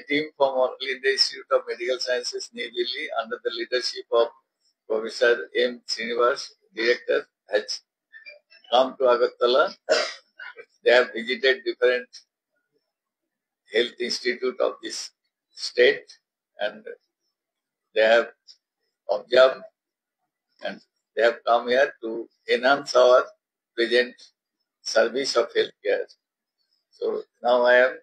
team from All India Institute of Medical Sciences, New Delhi, under the leadership of Professor M. Srinivas, Director, has come to Agartala. They have visited different health institute of this state, and they have observed, and they have come here to enhance our present service of healthcare. So now I am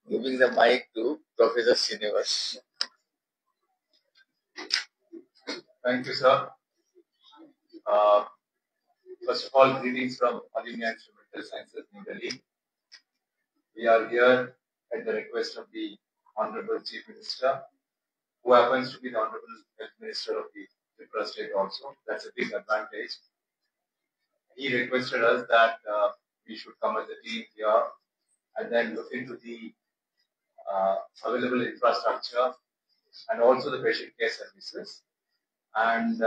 giving the mic to Professor Srinivas. Thank you, sir. First of all, greetings from All India Institute of Medical Sciences, New Delhi. We are here at the request of the Honorable Chief Minister, who happens to be the Honorable Health Minister of the Tripura State also. That's a big advantage. He requested us that we should come as a team here and then look into the available infrastructure and also the patient care services. And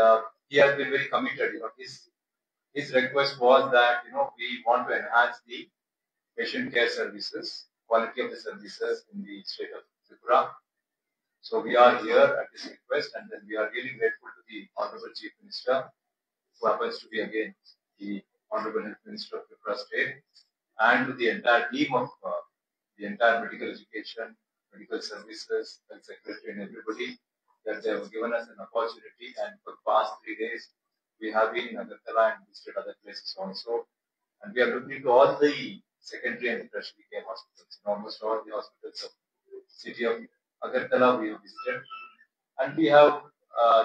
he has been very committed. His request was that we want to enhance the patient care services, quality of the services in the state of Tripura. So we are here at this request, and then we are really grateful to the Honorable Chief Minister, who happens to be again the Honorable Health Minister of Tripura State, and to the entire team of the entire medical education, medical services, health secretary, and everybody, that they have given us an opportunity. And for the past 3 days, we have been in Agartala and visited other places also. And we are looking into all the secondary and tertiary care hospitals. In almost all the hospitals of the city of Agartala we have visited. And we have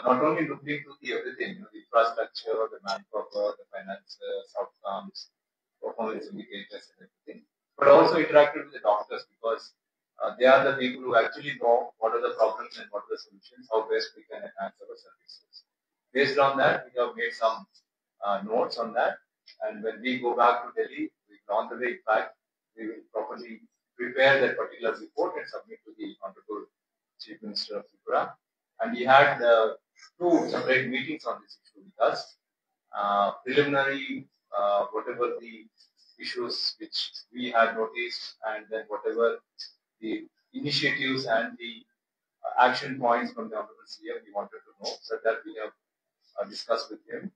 not only looked into the everything, the infrastructure, the manpower, the finances, outcomes, performance indicators, and everything, but also interacted with the doctors, because they are the people who actually know what are the problems and what are the solutions, how best we can enhance our services. Based on that, we have made some notes on that. And when we go back to Delhi, on the way back, we will properly prepare that particular report and submit to the Honorable Chief Minister of Tripura. And he had 2 separate meetings on this issue with us. Preliminary, whatever the issues which we had noticed, and then whatever the initiatives and the action points from the Honorable CM we wanted to know, so that we have discussed with him.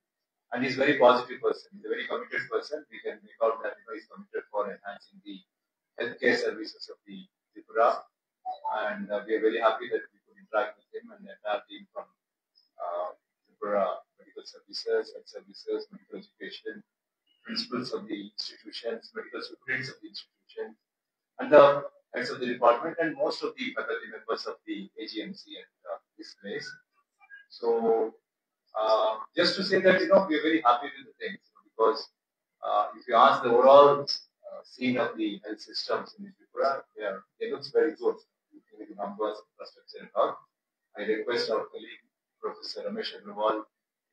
And he's a very positive person. He's a very committed person. We can make out that he's committed for enhancing the healthcare services of the Tripura. And we are very happy that we could interact with him and the entire team from Tripura Medical Services, Health Services, Medical Education, principals of the institutions, medical superintendents of the institution, and the heads of the department, and most of the faculty members of the AGMC at this place. So, just to say that we are very happy with the things, because if you ask the overall scene of the health systems in Tripura, it looks very good. The numbers, infrastructure, and all. I request our colleague Professor Ramesh Agrawal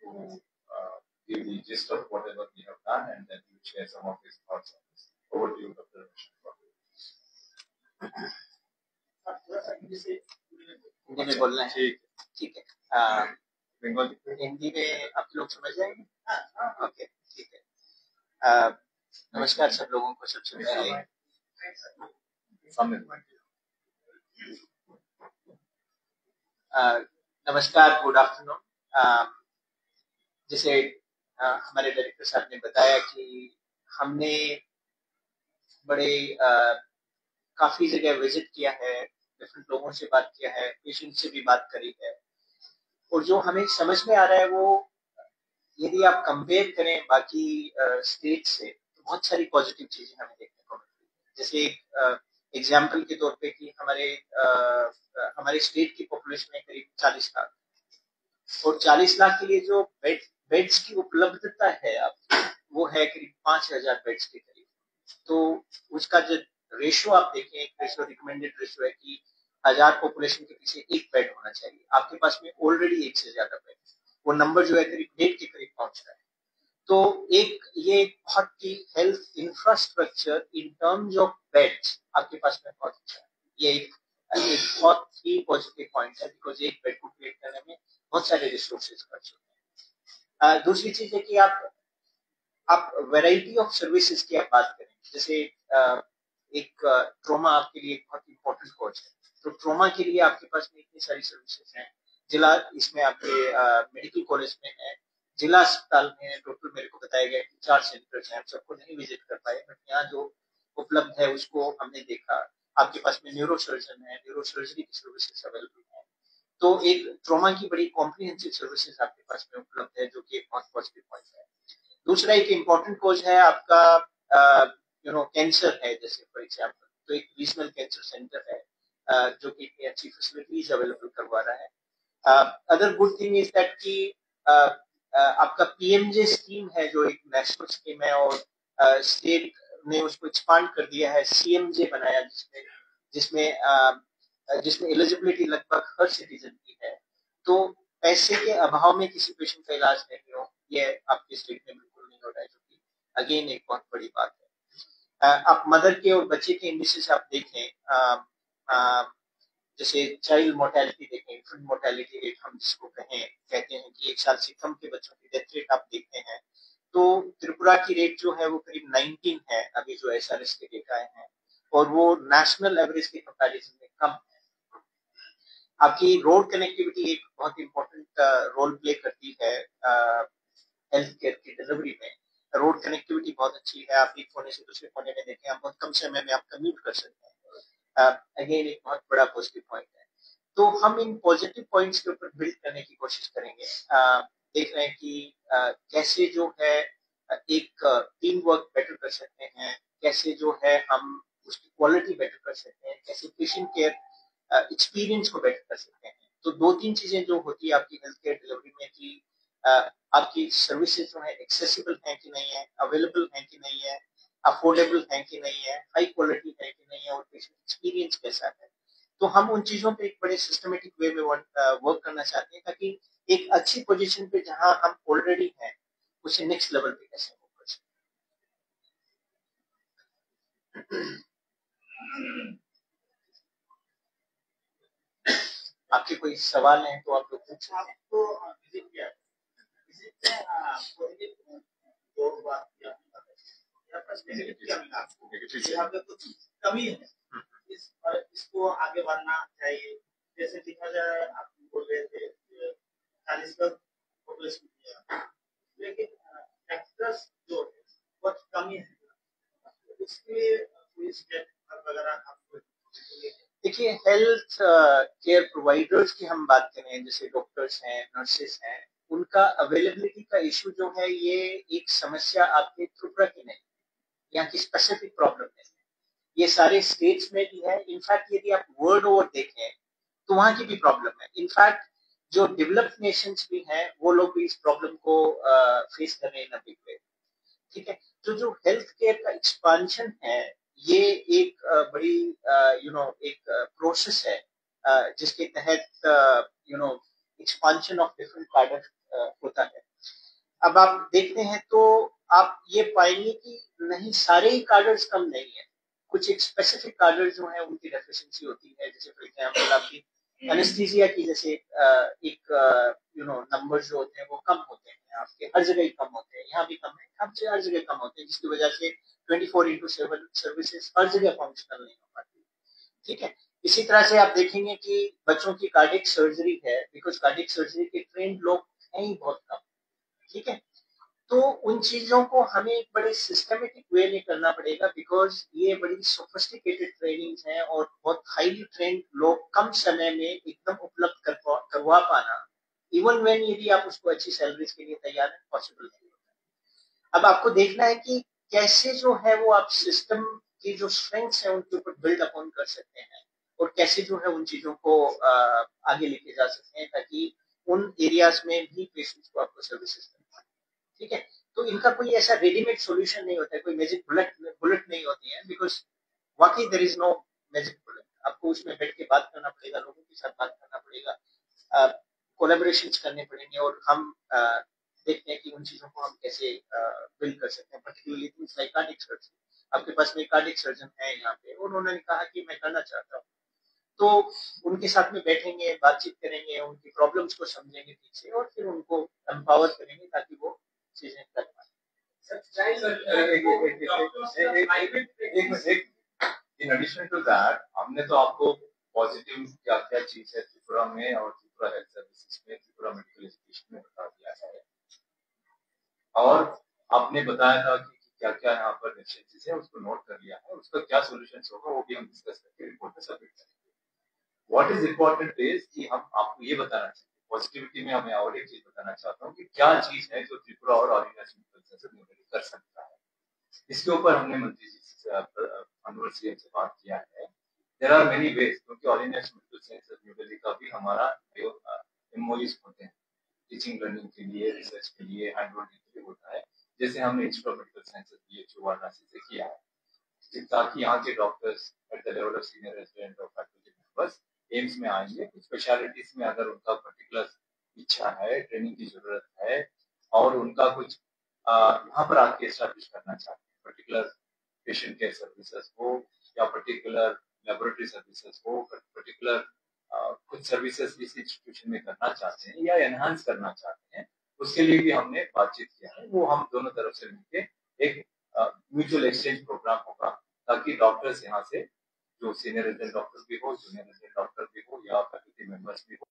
to give the gist of whatever we have done, and then he will share some of his thoughts on this. Over to you, Dr. Ramesh Agrawal. Hindi में बोलना है, ठीक है। हिंदी में आप लोग समझ जाएंगे? ओके, ठीक है। नमस्कार सब लोगों को। सबसे पहले नमस्कार, गुड आफ्टरनून। जैसे हमारे डायरेक्टर साहब ने बताया कि हमने बड़े काफी जगह विजिट किया है, डिफरेंट लोगों से बात किया है, पेशेंट से भी बात करी है, और जो हमें समझ में आ रहा है वो, यदि आप कंपेयर करें बाकी स्टेट से, तो बहुत सारी पॉजिटिव चीजें हमें देखने को मिलती है। जैसे एग्जाम्पल के तौर पे कि हमारे स्टेट की पॉपुलेशन है करीब 40 लाख, और 40 लाख के लिए जो बेड्स की उपलब्धता है आपकी, वो है करीब 5000 बेड्स के करीब। तो उसका जो रेशो आप देखें, एक रेशो रिकमेंडेड रेशो है कि 1000 पॉपुलेशन के पीछे 1 बेड होना चाहिए। आपके पास में ऑलरेडी 1 से ज्यादा बेड, वो नंबर जो है करीब 1.5 के करीब पहुंच रहा है। तो ये बहुत ही health infrastructure in terms of beds आपके पास में बहुत अच्छा है। ये एक बहुत ही पॉजिटिव पॉइंट है, बिकॉज एक बेड को क्रिएट करने में बहुत सारे रिसोर्सेज खर्च होते हैं। दूसरी चीज है कि आप वैरायटी ऑफ सर्विसेज की आप बात करें। जैसे एक ट्रॉमा आपके लिए एक बहुत इंपॉर्टेंट कोच है। तो ट्रॉमा के लिए आपके पास में इतनी सारी सर्विसेज हैं। जिला इसमें आपके मेडिकल कॉलेज में है, जिला अस्पताल में टोटल मेरे को बताया गया कि 4 सेंटर्स हैं। हम सबको नहीं विजिट कर पाए, बट यहाँ जो उपलब्ध है उसको हमने देखा। आपके पास में न्यूरो सर्जन है, न्यूरो सर्जरी की सर्विसेज अवेलेबल है। तो एक ट्रॉमा की बड़ी कॉम्प्रिहेंसिव सर्विसेज आपके पास में उपलब्ध है, जो कि एक बहुत पॉजिटिव पॉइंट है। दूसरा एक इम्पोर्टेंट कोच है आपका कैंसर है, जैसे फॉर एग्जाम्पल तो एक रीजनल कैंसर सेंटर है जो कि इतनी अच्छी फैसिलिटीज अवेलेबल करवा रहा है। Other good thing is that कि आपका पीएमजे स्कीम है जो एक नेशनल स्कीम है, और स्टेट ने उसको एक्सपांड कर दिया है, सीएमजे बनाया जिसमें एलिजिबिलिटी लगभग हर सिटीजन की है। तो पैसे के अभाव में किसी पेशेंट का इलाज नहीं हो, ये आपके स्टेट में बिल्कुल नहीं हो रहा है, जो कि अगेन एक बहुत बड़ी बात है। आप मदर के और बच्चे के इंडिसेस आप देखें, जैसे चाइल्ड मोर्टेलिटी देखें, इन्फेंट मोर्टेलिटी रेट हम जिसको कहते हैं कि 1 साल से कम के बच्चों की डेथ रेट आप देखते हैं, तो त्रिपुरा की रेट जो है वो करीब 19 है अभी जो एसआरएस के डेटा हैं, और वो नेशनल एवरेज के कंपैरिजन में कम है। आपकी रोड कनेक्टिविटी एक बहुत इंपॉर्टेंट रोल प्ले करती है हेल्थ केयर की डिलीवरी में। रोड कनेक्टिविटी बहुत अच्छी है, आप एक कोने से दूसरे कोने में देखें, आप बहुत कम समय में आप कम्यूट कर सकते हैं। अगेन एक बहुत बड़ा पॉजिटिव पॉइंट है। तो हम इन पॉजिटिव पॉइंट्स के ऊपर बिल्ड करने की कोशिश करेंगे। देख रहे हैं कि कैसे जो है एक टीम वर्क बेटर कर सकते हैं, कैसे जो है हम उसकी क्वालिटी बेटर कर सकते हैं, कैसे पेशेंट केयर एक्सपीरियंस को बेटर कर सकते हैं। तो 2-3 चीजें जो होती है आपकी हेल्थ केयर डिलीवरी में कि आपकी सर्विसेज जो है एक्सेसिबल है कि नहीं है, अवेलेबल है कि नहीं है, अफोर्डेबल है कि नहीं है, हाई क्वालिटी है कि नहीं है, और पेशेंट एक्सपीरियंस कैसा है। तो हम उन चीजों पे एक बड़े सिस्टमेटिक वे में वर्क करना चाहते हैं, ताकि एक अच्छी पोजीशन पे जहां हम ऑलरेडी हैं उसे नेक्स्ट लेवल पे कैसे मूव कर सकते हैं। आपके कोई सवाल हैं तो आप लोग पूछ सकते हैं। आपको विजिट किया, विजिट में पॉजिटिव दो बात किया, यहाँ पर नेगेटिव क्या मिला आपको? यहाँ पे कुछ कमी है, इसको आगे बढ़ना चाहिए। जैसे देखा जाए, आप बोल रहे थे 40 का पॉपुलेशन किया, लेकिन एक्ट्रेस जो है बहुत कमी है, उसके लिए कोई स्टेप वगैरह आपको? देखिए, हेल्थ केयर प्रोवाइडर्स की हम बात करें, जैसे डॉक्टर्स हैं, नर्सेस हैं, उनका अवेलेबिलिटी का इशू जो है ये एक समस्या आपके त्रिपुरा की नहीं, यहाँ की स्पेसिफिक प्रॉब्लम है। ये सारे स्टेट्स में भी है। इनफैक्ट यदि आप वर्ल्ड ओवर देखें तो वहां की भी प्रॉब्लम है। इनफैक्ट जो डेवलप्ड नेशंस भी हैं वो लोग भी इस प्रॉब्लम को फेस कर रहे हैं इन अ बिग वे। ठीक है, तो जो हेल्थ केयर का एक्सपांशन है ये एक बड़ी एक प्रोसेस है जिसके तहत एक्सपांशन ऑफ डिफरेंट कार्डर होता है। अब आप देखते हैं तो आप ये पाएंगे कि नहीं, सारे ही कार्डर्स कम नहीं है, कुछ एक स्पेसिफिक कार्डर जो है उनकी डेफिशिएंसी होती है। जैसे फॉर एग्जांपल आपकी एनेस्थीसिया की जैसे एक नंबर जो होते हैं वो कम होते हैं, आपके हर जगह ही कम होते हैं, यहाँ भी कम है, हर जगह कम होते हैं, जिसकी वजह से 24/7 सर्विसेज हर जगह फंक्शनल नहीं हो पाती। ठीक है, इसी तरह से आप देखेंगे कि बच्चों की कार्डियक सर्जरी है, बिकॉज कार्डियक सर्जरी के ट्रेंड लोग हैं ही बहुत कम। ठीक है, तो उन चीजों को हमें एक बड़े सिस्टमेटिक वे में करना पड़ेगा, बिकॉज ये बड़ी सोफिस्टिकेटेड ट्रेनिंग है और बहुत हाईली ट्रेंड लोग कम समय में एकदम उपलब्ध करवा पाना, इवन व्हेन यदि आप उसको अच्छी सैलरीज के लिए तैयार है, पॉसिबल नहीं होता। अब आपको देखना है कि कैसे जो है वो आप सिस्टम की जो स्ट्रेंथ्स है उनके ऊपर बिल्ड अपॉन कर सकते हैं, और कैसे जो है उन चीजों को आगे लेके जा सकते हैं, ताकि उन एरियाज में भी पेशेंट्स को आपको सर्विसेज मिल पाए। ठीक है, तो इनका कोई ऐसा रेडीमेड सॉल्यूशन नहीं होता है, कोई मैजिक बुलेट नहीं होती है, बिकॉज वाकई there is no magic bullet. आपको उसमें बैठ के बात करना पड़ेगा, लोगों के साथ बात करना पड़ेगा, कोलैबोरेशंस करने पड़ेंगे, और हम देखते हैं कि उन चीजों को हम कैसे बिल्ड कर सकते हैं। Particularly things like cardiac surgeon, आपके पास में कार्डियक सर्जन है यहाँ पे, उन्होंने कहा कि मैं करना चाहता हूँ, तो उनके साथ में बैठेंगे, बातचीत करेंगे, उनकी प्रॉब्लम्स को समझेंगे ठीक से, और फिर उनको एम्पावर करेंगे ताकि वो चीजें कर पाए। In addition to that, हमने तो आपको पॉजिटिव क्या क्या चीज है त्रिपुरा में और त्रिपुरा हेल्थ सर्विसेज में, त्रिपुरा मेडिकल एजुकेशन में बता दिया है, और आपने बताया था कि क्या क्या यहाँ पर डेफिशिएंसीज है, उसको नोट कर लिया है, उसका क्या सॉल्यूशंस होगा वो भी हम डिस्कस करके रिपोर्ट में सबमिट करेंगे। व्हाट इज इम्पोर्टेंट इज कि हम आपको ये बताना चाहिए, पॉजिटिविटी में हमें और एक चीज बताना चाहता हूँ कि क्या चीज है जो त्रिपुरा और ऑल इंडिया मेडिकल सेंटर कर सकता है। इसके ऊपर हमने मंत्री जी से अनवर सीएम से बात किया है। देयर आर मेनी वेज, क्योंकि all India medical centre new Delhi का भी हमारा एमओयूज होते हैं टीचिंग लर्निंग के लिए, रिसर्च के लिए, हैंड होल्डिंग के लिए होता है, जैसे हमने institute of medical sciences BHU Varanasi से किया है, ताकि यहाँ के doctors at the level of senior resident और फैकल्टी मेंबर्स एम्स में आएंगे, कुछ स्पेशलिटीज में अगर उनका पर्टिकुलर इच्छा है, ट्रेनिंग की जरूरत है और उनका कुछ यहाँ पर आके एस्टैब्लिश करना चाहते हैं, पर्टिकुलर पेशेंट केयर सर्विसेज हो या पर्टिकुलर लेबोरेटरी सर्विसेज हो, पर्टिकुलर कुछ सर्विसेज इस इंस्टीट्यूशन में करना चाहते हैं या एनहांस करना चाहते हैं, उसके लिए भी हमने बातचीत किया है। वो हम दोनों तरफ से मिलकर एक म्यूचुअल एक्सचेंज प्रोग्राम होगा, ताकि डॉक्टर्स यहाँ से जो सीनियर रेजिडेंट डॉक्टर भी हो, जूनियर रेजिडेंट डॉक्टर भी हो या फैकल्टी मेंबर्स भी हो,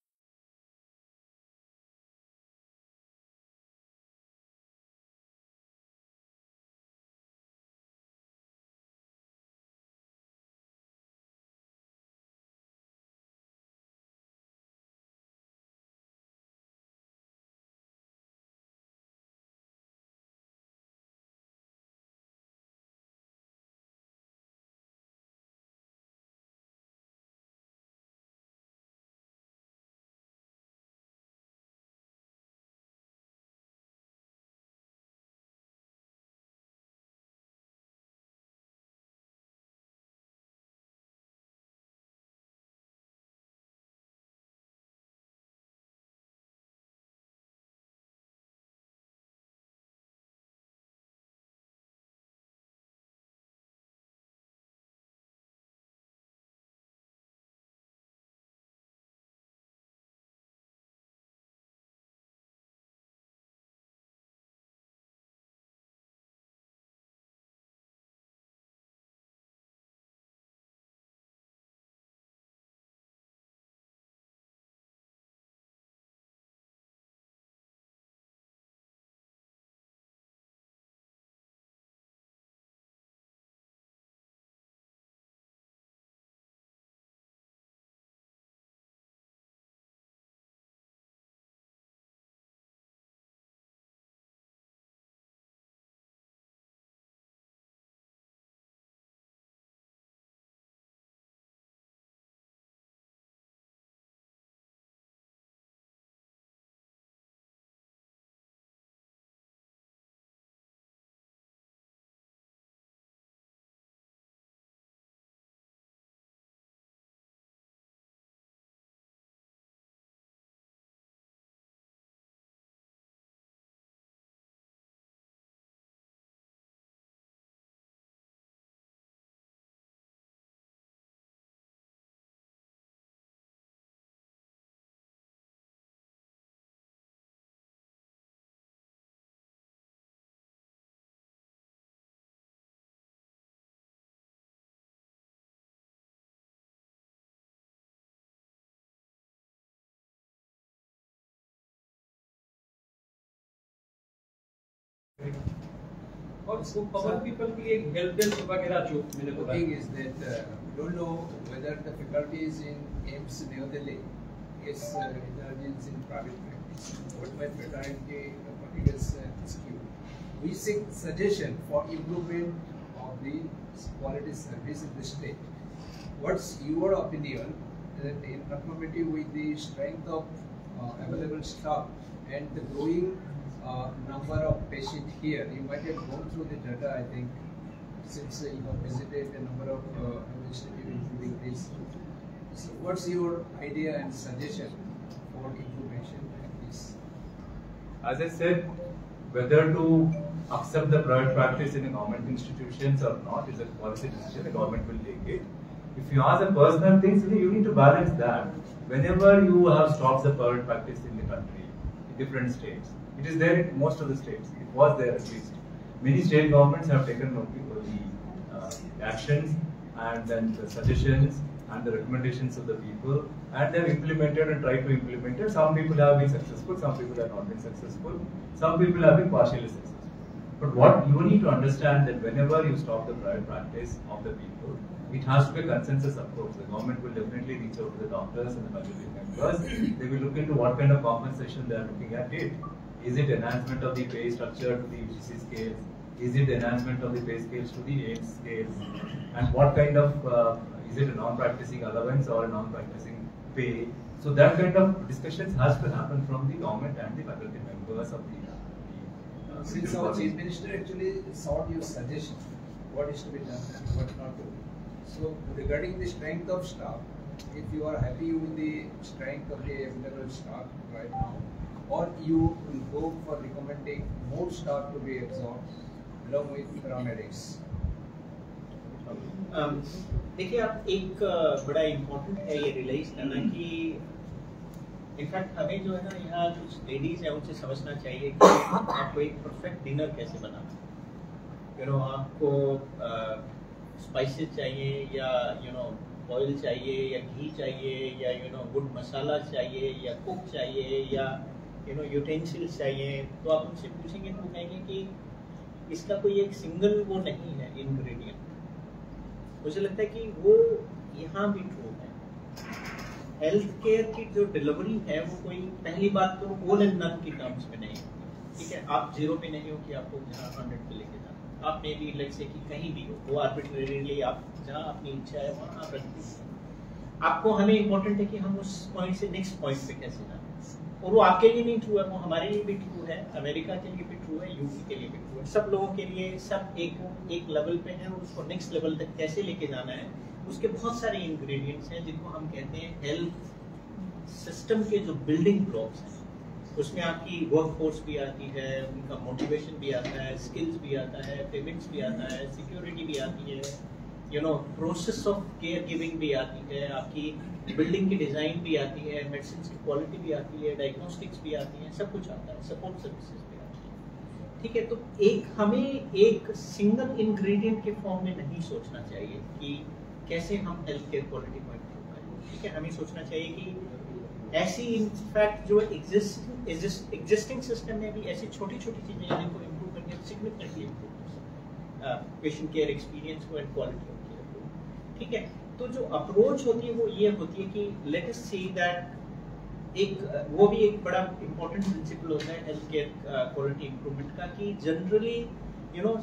और common people के लिए help desk वगैरह जो मैंने The thing is that we don't know whether the faculties in AIIMS New Delhi is indulgence in private practice. What my fraternity colleagues ask you, we seek suggestion for improvement of the quality service in the state. What's your opinion that in conformity with the strength of available staff and the growing number of patients here, you might have gone through the data, I think, since you have visited a number of administrative including this. So what's your idea and suggestion for improvement like this? As I said, whether to accept the private practice in the government institutions or not is a policy decision. The government will take it. If you ask the personal things, you need to balance that. Whenever you have stopped the private practice in the country, in different states, it is there in most of the states. It was there at least. Many state governments have taken the actions and then the suggestions and the recommendations of the people, and they've implemented and tried to implement it. Some people have been successful, some people have not been successful, some people have been partially successful. But what you need to understand that whenever you stop the private practice of the people, it has to be a consensus approach. The government will definitely reach out to the doctors and the budgetary members. They will look into what kind of compensation they are looking at it. Is it enhancement of the pay structure to the UGC scales? Is it enhancement of the pay scales to the AIMS scales? And what kind of, is it a non-practicing allowance or a non-practicing pay? So that kind of discussions has to happen from the government and the faculty members of the since our Chief Minister actually sought your suggestion, what is to be done and what not to do. So regarding the strength of staff, if you are happy with the strength of the available staff right now, or you will go for recommending more staff to be absorbed along with paramedics. देखिए आप एक बड़ा important है ये realise करना कि in fact हमें जो है ना यहाँ कुछ लेडीज हैं उनसे समझना चाहिए कि आपको एक परफेक्ट डिनर कैसे बनाना। यू नो आपको स्पाइसेस चाहिए या यू नो ऑयल चाहिए या घी चाहिए या यू नो गुड मसाला चाहिए या कुक चाहिए या यू नो यूटेंसिल्स चाहिए, तो आप उनसे पूछेंगे तो कहेंगे कि इसका कोई एक सिंगल वो नहीं है इंग्रेडिएंट। मुझे लगता है कि वो यहाँ भी ट्रू है। हेल्थ केयर की जो डिलीवरी है वो कोई पहली बात तो ऑल एंड नन की टर्म्स में नहीं होती, ठीक है। आप जीरो पे नहीं हो कि आपको जहाँ 100 पे लेके जाना, आप मे भी लेट्स से कि कहीं भी हो, वो आर्बिट्रेरीली आप जहाँ अपनी इच्छा है वहाँ आप रख दीजिए। आपको हमें इम्पोर्टेंट है कि हम उस पॉइंट से नेक्स्ट पॉइंट पे कैसे जाएं, और वो आपके लिए नहीं ट्रू है, वो हमारे लिए भी ट्रू है, अमेरिका के लिए भी ट्रू है, यूपी के लिए भी ट्रू है। सब लोगों के लिए सब एक लेवल पे है और उसको नेक्स्ट लेवल तक कैसे लेके जाना है, उसके बहुत सारे इंग्रेडिएंट्स हैं जिनको हम कहते हैं हेल्थ सिस्टम के जो बिल्डिंग ब्लॉक्स हैं। उसमें आपकी वर्क फोर्स भी आती है, उनका मोटिवेशन भी आता है, स्किल्स भी आता है, पेमेंट्स भी आता है, सिक्योरिटी भी आती है, you know process of care giving भी आती है, आपकी बिल्डिंग की डिजाइन भी आती है, मेडिसिन की क्वालिटी भी आती है, डायग्नोस्टिक्स भी आती है, सब कुछ आता है, सपोर्ट सर्विसेज भी आती है, ठीक है। तो हमें एक सिंगल इंग्रेडिएंट के फॉर्म में नहीं सोचना चाहिए कि कैसे हम हेल्थ केयर क्वालिटी को इम्प्रूव करें, ठीक है। हमें सोचना चाहिए कि ऐसी इनफैक्ट जो एग्जिस्टिंग सिस्टम में भी ऐसी छोटी छोटी चीजें हैं जिनको इम्प्रूव करके सिग्निफिकेंटली इम्प्रूव कर सकते, पेशेंट केयर एक्सपीरियंस को एंड क्वालिटी ऑफ केयर को, ठीक है। तो जो अप्रोच होती है वो ये होती है कि लेट अस सी दैट वो भी एक बड़ा इंपॉर्टेंट प्रिंसिपल होता है हेल्थ केयर क्वालिटी इंप्रूवमेंट का, कि जनरली यू नो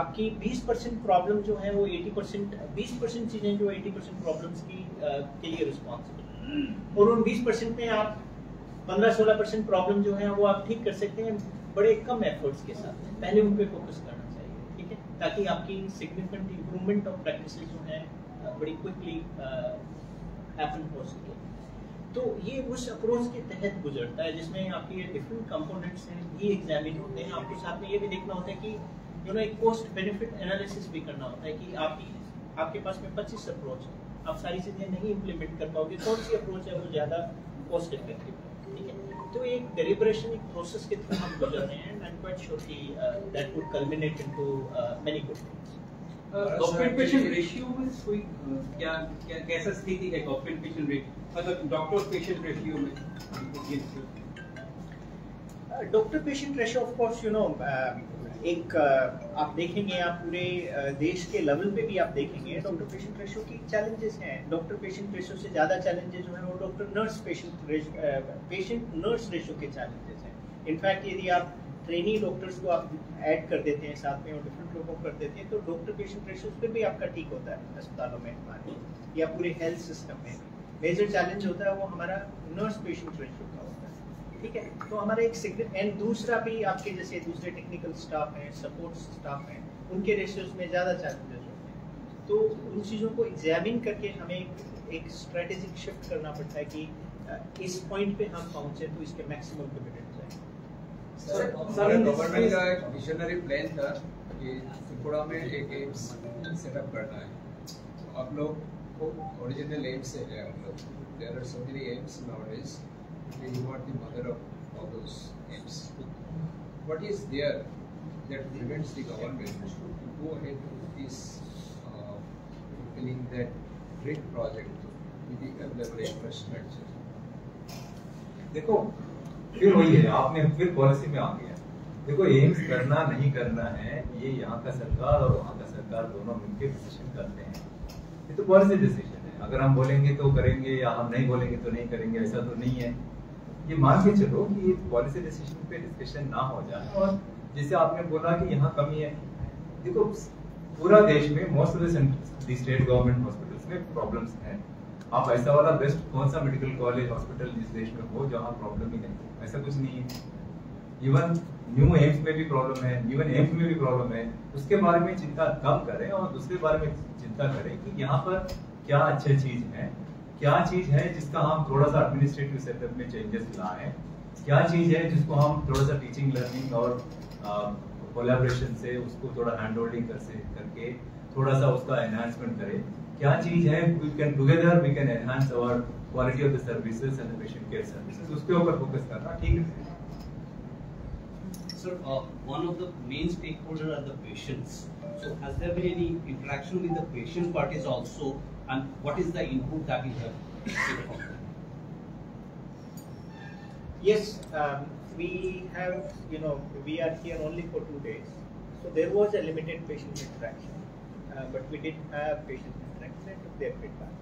आपकी 20% प्रॉब्लम जो है वो 20% चीजें जो 80% प्रॉब्लम्स के लिए रिस्पॉन्सिबल, और उन 20% में आप 15-16% प्रॉब्लम जो है वो आप ठीक कर सकते हैं बड़े कम एफर्ट्स के साथ। पहले उन पे फोकस करना चाहिए, ठीक है, ताकि आपकी सिग्निफिकेंट इंप्रूवमेंट ऑफ प्रैक्टिसेस जो है बड़ी क्विकली हैपन हो सके। तो ये उस अप्रोच के तहत गुजरता है जिसमें आपके डिफरेंट कंपोनेंट्स हैं, ये एग्जामिन होते हैं। आपको साथ में ये भी देखना होता है कि यू नो एक कॉस्ट बेनिफिट एनालिसिस भी करना होता है कि आपके पास में 25 अप्रोच है, आप सारी चीजें नहीं इम्प्लीमेंट कर पाओगे, कौन सी अप्रोच है वो ज्यादा कॉस्ट इफेक्टिव है, ठीक है। तो एक डेलिब्रेशन, एक प्रोसेस के थ्रू हम गुजर रहे हैं, and I am quite sure कि that would culminate into many good things. Doctor patient ratio में कोई क्या कैसा स्थिति है डॉक्टर पेशेंट रेशियो, मतलब डॉक्टर पेशेंट रेशियो में? Doctor patient ratio of course you know एक आप देखेंगे, आप पूरे देश के लेवल पे भी आप देखेंगे डॉक्टर पेशेंट रेशियो की चैलेंजेस हैं। डॉक्टर पेशेंट रेशियो से ज़्यादा चैलेंजेस जो हैं वो doctor nurse patient nurse ratio के चैलेंजेस हैं। इनफैक्ट यदि आप ट्रेनी डॉक्टर्स को आप ऐड कर देते हैं साथ में और डिफरेंट लोगों को कर देते हैं तो डॉक्टर पेशेंट रेशियो फिर भी आपका ठीक होता है अस्पतालों में हमारे या पूरे हेल्थ सिस्टम में। मेजर चैलेंज होता है वो हमारा नर्स पेशेंट रेशियो का होता है, ठीक है। तो हमारा एक एंड दूसरा भी आपके जैसे दूसरे टेक्निकल स्टाफ हैं, सपोर्ट स्टाफ हैं, उनके रेशियोज में ज़्यादा चैलेंजेस होते हैं। तो उन चीज़ों को एग्जामिन करके हमें एक स्ट्रेटेजिक शिफ्ट करना पड़ता है कि इस पॉइंट पे हम पहुँचे तो इसके मैक्सिमम डिविडेंड्स हैं। गवर्नमेंट का एक विजनरी प्लान था कि त्रिपुरा में एक एम्स सेटअप करना है। तो आप लोग को ओरिजिनल एम्स से है, हम लोग there are so many aims nowadays, you are the mother of all those aims. What is there that prevents the government to go ahead with this that great project with the available infrastructure. देखो फिर वही है, आपने फिर policy में आ गया। देखो AIIMS करना नहीं करना है, ये यहाँ का सरकार और वहाँ का सरकार दोनों मिलकर डिसीजन करते हैं। ये तो पॉलिसी डिसीजन है, अगर हम बोलेंगे तो करेंगे या हम नहीं बोलेंगे तो नहीं करेंगे, ऐसा तो नहीं है। ये मान के चलो कि ये पॉलिसी डिसीजन पे डिस्कशन ना हो जाए। और जैसे आपने बोला कि यहाँ कमी है, देखो पूरा देश में most of the state government hospitals में प्रॉब्लम्स हैं। आप ऐसा वाला बेस्ट कौन सा मेडिकल कॉलेज हॉस्पिटल इस देश में हो जहाँ प्रॉब्लम ही नहीं हो, ऐसा कुछ नहीं है। इवन न्यू एम्स में भी प्रॉब्लम है, इवन एम्स में भी प्रॉब्लम है। उसके बारे में चिंता कम करें और दूसरे बारे में चिंता करें कि यहाँ पर क्या अच्छी चीज है, क्या चीज है जिसका हम थोड़ा सा एडमिनिस्ट्रेटिव सेटअप में चेंजेस लाएं, क्या चीज है जिसको हम थोड़ा सा टीचिंग लर्निंग और कोलैबोरेशन से उसको थोड़ा हैंड होल्डिंग करके थोड़ा सा उसका एनहांसमेंट करें। क्या चीज है we can together we can enhance our quality of the services and the patient care services, उसके ऊपर फोकस करना ठीक है। Sir, one of the main stakeholders are the patients. So, has there been any interaction with the patient parties also, and what is the input that you have taken from them? Yes, we have, we are here only for 2 days. So there was a limited patient interaction, but we did have patient interaction and took their feedback.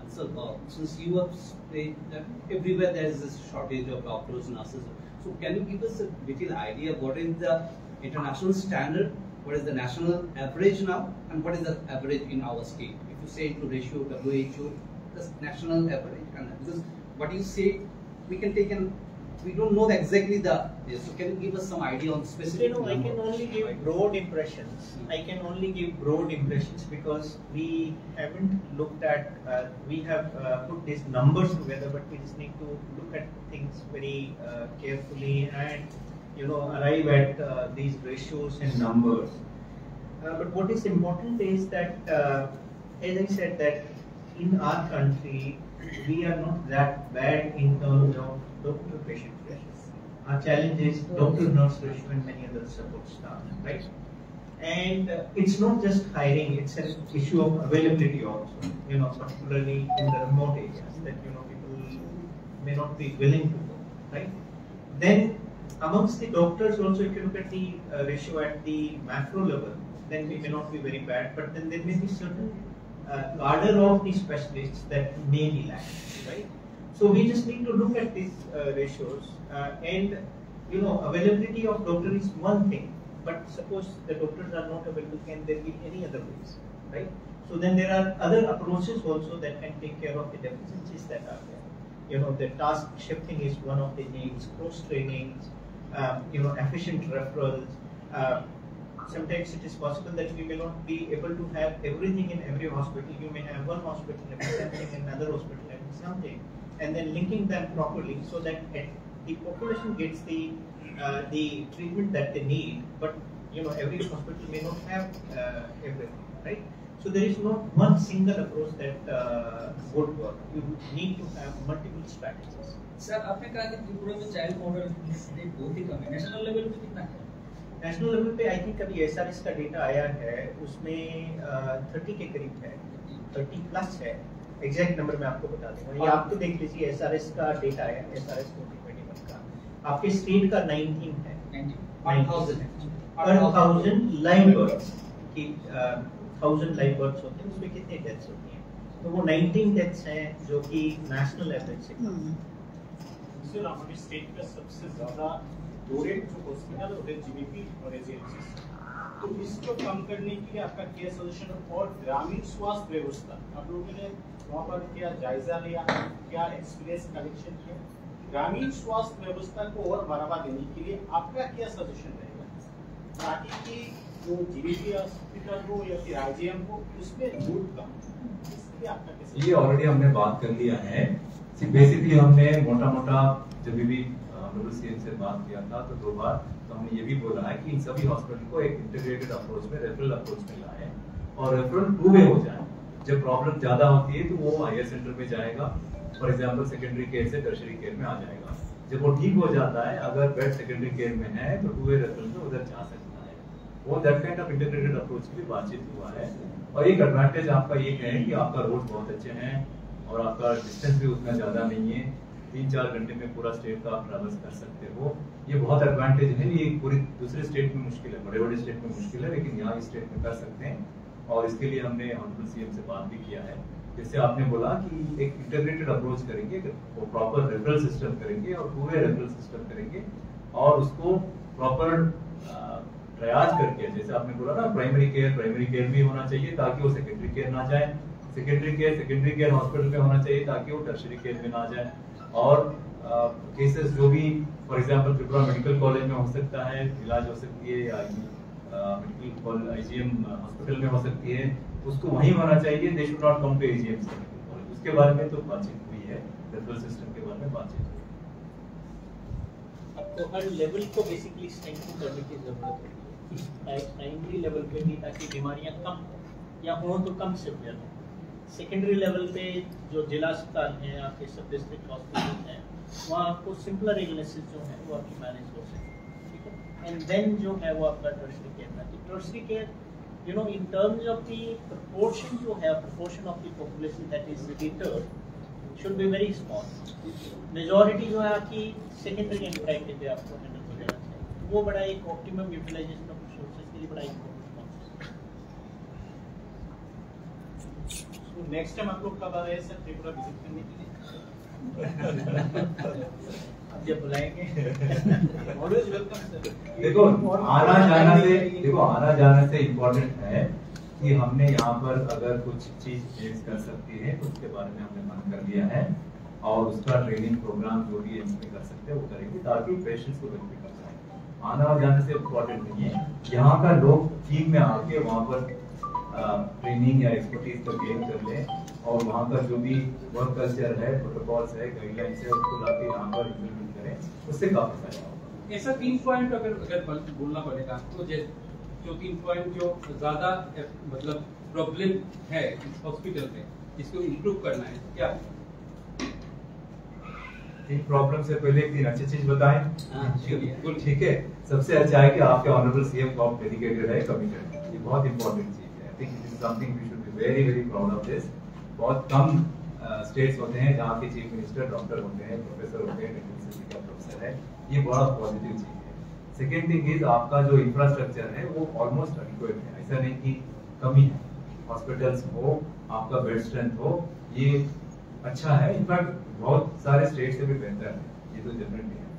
And so, since you have said that everywhere there is a shortage of doctors and nurses, so can you give us a little idea what is the international standard, what is the national average now, and what is the average in our state? If you say to ratio WHO, the national average, and because what you say, we can take an, we don't know exactly the this. So can you give us some idea on specific? I can only give broad impressions. I can only give broad impressions because we haven't looked at. We have put these numbers together, but we just need to look at things very carefully and arrive at these ratios and numbers. But what is important is that, as I said, that in our country we are not that bad in terms of doctor-patient ratio. Our challenge is doctor-nurse ratio and many other support staff, right? And it's not just hiring; it's an issue of availability also. Particularly in the remote areas that people may not be willing to go, right? Then amongst the doctors also, if you look at the ratio at the macro level, then we may not be very bad. But then there may be certain cadre of the specialists that may be lacking, right? So we just need to look at these ratios and availability of doctor is one thing, but suppose the doctors are not available, can there be any other ways, right? So then there are other approaches also that can take care of the deficiencies that are there. The task shifting is one of the needs, cross trainings, efficient referrals. Sometimes it is possible that we may not be able to have everything in every hospital. You may have one hospital having something and another hospital having something, and then linking them properly so that the population gets the treatment that they need. But every hospital may not have everything, right? So there is not one single approach that would work. You need to have multiple strategies. Sir आपने कहा कि त्रिपुरा में child mortality rate बहुत ही कम है, national level पे कितना है? National level पे आई थिंक अभी एसआरएस का डेटा आया है, उसमें 30 के करीब है, 30 प्लस है। एग्जैक्ट नंबर मैं आपको बता दूंगा, ये आपको देख लीजिए। एसआरएस का डेटा है, एसआरएस 2021 का, आपके स्टेट का 19 है, 1000 लाइव बर्ड्स की 1000 लाइव बर्ड्स होते हैं, उसमें कितने डेथ्स होती हैं? तो वो 19 डेथ्स हैं जो कि नेशनल एवरेज से कम है। सर हमारे स्टेट का सबसे ज्यादा दो रेट जो हॉस्पिटल और जीबीपी और एजेंसीज, तो इसको कम करने के लिए आपका क्या सजेशन है? और ग्रामीण स्वास्थ्य व्यवस्था आप लोगों ने वहाँ पर क्या जायजा लिया, क्या एक्सपीरियंस कलेक्शन किया? ग्रामीण स्वास्थ्य व्यवस्था को और बढ़ावा देने के लिए आपका क्या सजेशन रहेगा, ताकि कि जो जीबीपी हॉस्पिटल हो या फिर आईजीएम हो उसमें लूट कम? इसलिए आपका कैसे? ये ऑलरेडी हमने बात कर लिया है। बेसिकली हमने मोटा जब भी सीएम से बात किया था तो 2 बार, तो हमने ये भी बोला है कि इन सभी हॉस्पिटल को एक इंटीग्रेटेड अप्रोच में, रेफरल अप्रोच में लाएं और रेफरल 2 वे हो जाए। जब प्रॉब्लम ज्यादा होती है तो वो हायर सेंटर में जाएगा, फॉर एग्जांपल सेकेंडरी केयर से टर्शरी केयर में आ जाएगा। जब वो ठीक हो जाता है, अगर बेड सेकेंडरी केयर में है तो 2 वे रेफरल में उधर जा सकता है। वो that kind of integrated approach की भी बातचीत हुआ है और एक एडवांटेज आपका ये है कि आपका रोड बहुत अच्छे हैं और आपका डिस्टेंस भी उतना ज्यादा नहीं है, 3-4 घंटे में पूरा स्टेट का आप ट्रैवल्स कर सकते हो। ये बहुत एडवांटेज है। ये पूरी दूसरे स्टेट में मुश्किल है, बड़े बड़े स्टेट में मुश्किल है, लेकिन यहाँ इस स्टेट में कर सकते हैं। और इसके लिए हमने ऑनरेबल सीएम से बात भी किया है। जैसे आपने बोला कि एक इंटीग्रेटेड अप्रोच करेंगे, वो प्रॉपर रेफरल सिस्टम करेंगे और पूरे रेफरल सिस्टम करेंगे और उसको प्रॉपर प्रयास करके, जैसे आपने बोला ना प्राइमरी केयर भी होना चाहिए ताकि वो सेकेंडरी केयर ना जाए, सेकेंडरी केयर हॉस्पिटल में होना चाहिए ताकि वो टर्शियरी केयर में ना जाए। और केसेस जो भी for example Tripura medical college में हो सकता है, इलाज हो सकती है, या मेडिकल आईजीएम हॉस्पिटल में हो सकती है, उसको वहीं होना चाहिए। They should not come to IGM medical college. उसके बारे में तो बातचीत हुई है, रेफरल सिस्टम के बारे में बातचीत हुई है। आपको हर लेवल को बेसिकली स्ट्रेंथन करने की जरूरत है, प्राइमरी लेवल पे भी, ताकि बीमारियां कम या हो तो कम सिवियर हो। सेकेंडरी लेवल पे जो जिला अस्पताल हैं, आपके सब डिस्ट्रिक्ट हॉस्पिटल हैं, वहाँ आपको सिंपलर इलनेसेस जो है वो आपकी मैनेज हो सके, ठीक है। एंड देन जो है वो आपका टर्शरी केयर है। तो tertiary care you know in terms of the proportion you have, proportion of the population that is deterred should be very small. Majority जो है आपकी secondary and primary पे आपको handle हो जाना चाहिए। वो बड़ा एक optimum utilization of resources के लिए बड़ा important है। So next time आप लोग कब आ रहे हैं सर त्रिपुरा विजिट करने के लिए? आप जब बुलाएंगे Always welcome sir. देखो आना जाना से इम्पोर्टेंट है कि हमने यहाँ पर अगर कुछ चीज चेंज कर सकती है तो उसके बारे में हमने मन कर लिया है और उसका ट्रेनिंग प्रोग्राम जो भी इसमें कर सकते हैं वो करेंगे ताकि पेशेंट्स को बेनिफिट हो जाए। आना जाने से इम्पोर्टेंट नहीं है, यहाँ का लोग टीम में आके वहाँ पर ट्रेनिंग या एक्सपर्टीज को गेन कर ले और वहाँ का जो भी वर्क कल्चर है, प्रोटोकॉल्स है, गाइडलाइंस है, उसको लाके यहाँ पर इम्प्लीमेंट करें, उससे काफी फायदा होगा। ऐसा 3 पॉइंट अगर बोलना पड़ेगा तो जो 3 पॉइंट जो ज्यादा मतलब प्रॉब्लम है हॉस्पिटल में, इसको इम्प्रूव करना है, क्या 3 प्रॉब्लम से पहले 3 अच्छी चीज बताएं। ठीक है। सबसे अच्छा है कि आपके ऑनरेबल सीएम को डेडिकेटेड है, कमिटेड है। ये बहुत इंपॉर्टेंट चीज है। I think it is something we should be very very proud of this. बहुत कम स्टेट्स होते हैं जहाँ के चीफ मिनिस्टर डॉक्टर होते हैं, प्रोफेसर होते हैं, यूनिवर्सिटी का प्रोफेसर है। ये बड़ा पॉजिटिव चीज है। सेकेंड थिंग इज आपका जो इंफ्रास्ट्रक्चर है वो ऑलमोस्ट एडिक्वेट है, ऐसा नहीं कि कमी है। हॉस्पिटल्स हो, आपका बेड स्ट्रेंथ हो, ये अच्छा है। इनफैक्ट बहुत सारे स्टेट से भी बेहतर है, ये तो डेफिनेटली है।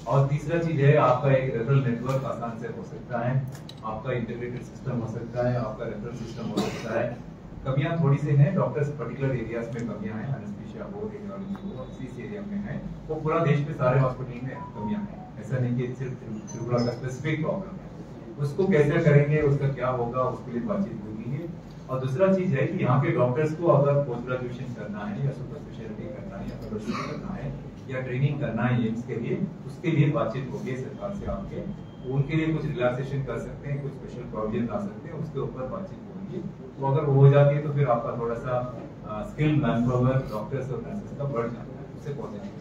और तीसरा चीज है आपका एक रेफरल नेटवर्क आसान से हो सकता है, आपका इंटीग्रेटेड सिस्टम हो सकता है, आपका रेफरल सिस्टम हो सकता है। कमियां थोड़ी सी हैं, डॉक्टर्स पर्टिकुलर एरियाज में कमियां हैं, एनेस्थीसिया हो, रेडियोलॉजी हो, इस एरिया में है। वो पूरा देश में सारे हॉस्पिटल में कमियां हैं, ऐसा नहीं कि सिर्फ त्रिपुरा का स्पेसिफिक प्रॉब्लम है। उसको कैसे करेंगे, उसका क्या होगा, उसके लिए बातचीत होगी है। और दूसरा चीज है कि यहाँ के डॉक्टर्स को अगर पोस्ट ग्रेजुएशन करना है या सुपर स्पेशलिटी करना है या फेलोशिप करना है या ट्रेनिंग करना है एम्स के लिए, उसके लिए बातचीत होगी सरकार से आपके। उनके लिए कुछ रिलैक्सेशन कर सकते हैं, कुछ स्पेशल प्रोविजन ला सकते हैं, उसके ऊपर बातचीत होगी। तो अगर वो हो जाती है तो फिर आपका थोड़ा सा स्किल मैन पावर डॉक्टर्स और नर्सेस का बढ़ जाता है, उससे पॉजिटिव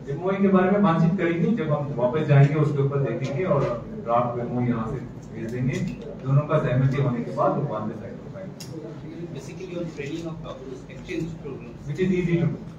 एमओई के बारे में बातचीत करेंगे जब हम वापस जाएंगे, उसके ऊपर देखेंगे और ड्राफ्ट एमओई यहाँ से भेज देंगे। दोनों का सहमति होने के बाद वो बाद में साइड हो पाएंगे, basically on training of doctors, exchange programs, which is easy to do.